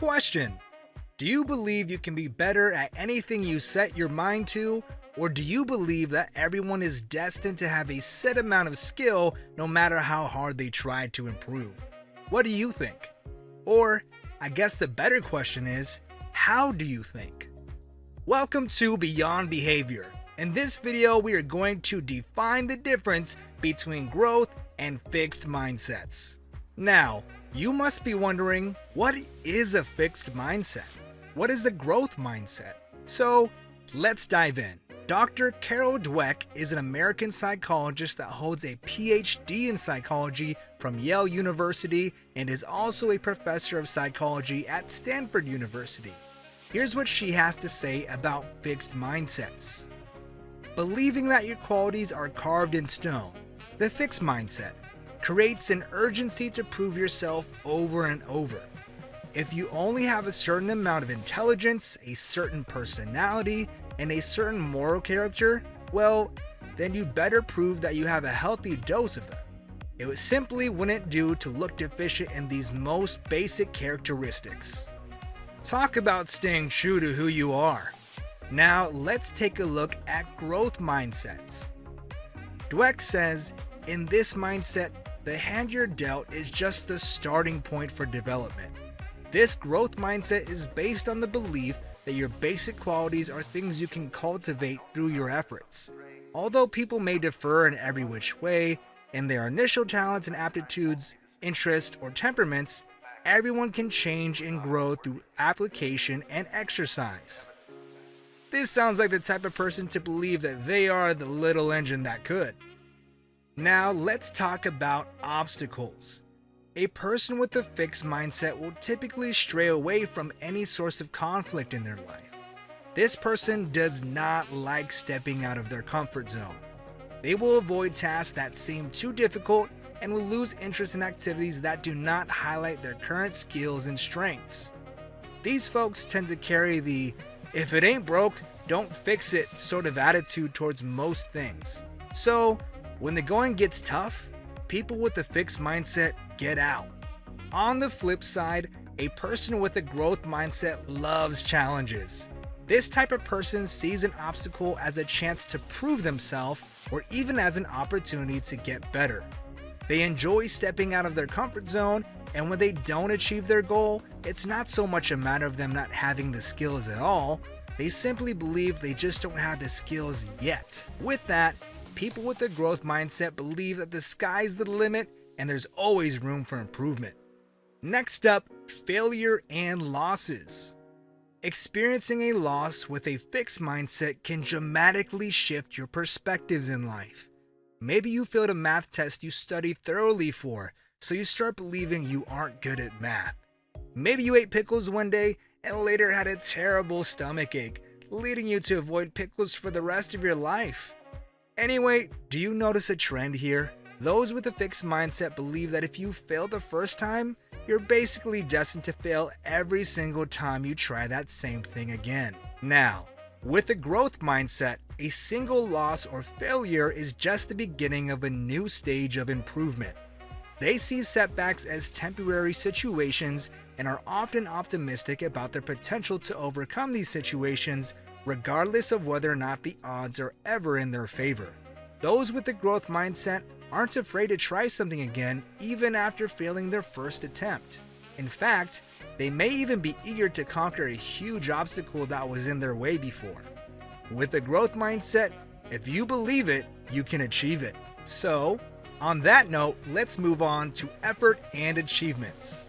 Question: do you believe you can be better at anything you set your mind to, or do you believe that everyone is destined to have a set amount of skill no matter how hard they try to improve? What do you think? Or, I guess the better question is, how do you think? Welcome to Beyond Behavior. In this video, we are going to define the difference between growth and fixed mindsets. Now, you must be wondering, what is a fixed mindset? What is a growth mindset? So, let's dive in. Dr. Carol Dweck is an American psychologist that holds a PhD in psychology from Yale University and is also a professor of psychology at Stanford University. Here's what she has to say about fixed mindsets. Believing that your qualities are carved in stone, the fixed mindset creates an urgency to prove yourself over and over. If you only have a certain amount of intelligence, a certain personality, and a certain moral character, well, then you better prove that you have a healthy dose of them. It simply wouldn't do to look deficient in these most basic characteristics. Talk about staying true to who you are. Now, let's take a look at growth mindsets. Dweck says, in this mindset, the hand you're dealt is just the starting point for development. This growth mindset is based on the belief that your basic qualities are things you can cultivate through your efforts. Although people may differ in every which way in their initial talents and aptitudes, interests, or temperaments, everyone can change and grow through application and exercise. This sounds like the type of person to believe that they are the little engine that could. Now let's talk about obstacles. A person with a fixed mindset will typically stray away from any source of conflict in their life. This person does not like stepping out of their comfort zone. They will avoid tasks that seem too difficult and will lose interest in activities that do not highlight their current skills and strengths. These folks tend to carry the "if it ain't broke, don't fix it" sort of attitude towards most things. So, when the going gets tough, people with a fixed mindset get out. On the flip side, a person with a growth mindset loves challenges. This type of person sees an obstacle as a chance to prove themselves or even as an opportunity to get better. They enjoy stepping out of their comfort zone, and when they don't achieve their goal, it's not so much a matter of them not having the skills at all. They simply believe they just don't have the skills yet. With that, people with a growth mindset believe that the sky's the limit and there's always room for improvement. Next up, failure and losses. Experiencing a loss with a fixed mindset can dramatically shift your perspectives in life. Maybe you failed a math test you studied thoroughly for, so you start believing you aren't good at math. Maybe you ate pickles one day and later had a terrible stomach ache, leading you to avoid pickles for the rest of your life. Anyway, do you notice a trend here? Those with a fixed mindset believe that if you fail the first time, you're basically destined to fail every single time you try that same thing again. Now, with a growth mindset, a single loss or failure is just the beginning of a new stage of improvement. They see setbacks as temporary situations and are often optimistic about their potential to overcome these situations, regardless of whether or not the odds are ever in their favor. Those with the growth mindset aren't afraid to try something again even after failing their first attempt. In fact, they may even be eager to conquer a huge obstacle that was in their way before. With a growth mindset, if you believe it, you can achieve it. So, on that note, let's move on to effort and achievements.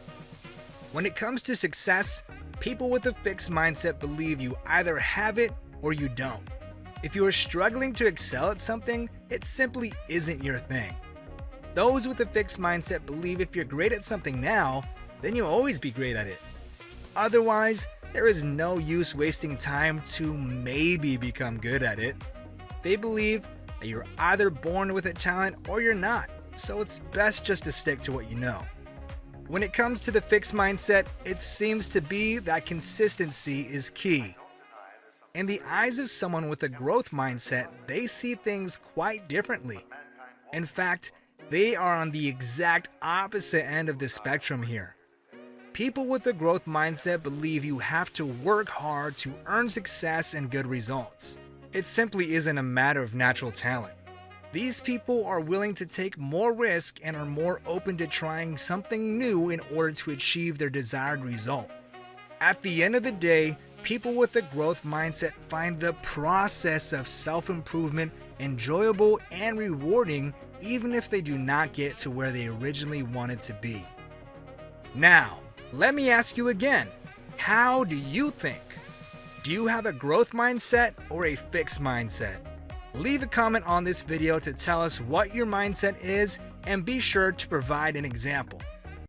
When it comes to success, people with a fixed mindset believe you either have it or you don't. If you are struggling to excel at something, it simply isn't your thing. Those with a fixed mindset believe if you're great at something now, then you'll always be great at it. Otherwise, there is no use wasting time to maybe become good at it. They believe that you're either born with a talent or you're not, so it's best just to stick to what you know. When it comes to the fixed mindset, it seems to be that consistency is key. In the eyes of someone with a growth mindset, they see things quite differently. In fact, they are on the exact opposite end of the spectrum here. People with a growth mindset believe you have to work hard to earn success and good results. It simply isn't a matter of natural talent. These people are willing to take more risk and are more open to trying something new in order to achieve their desired result. At the end of the day, people with a growth mindset find the process of self-improvement enjoyable and rewarding, even if they do not get to where they originally wanted to be. Now, let me ask you again, how do you think? Do you have a growth mindset or a fixed mindset? Leave a comment on this video to tell us what your mindset is and be sure to provide an example.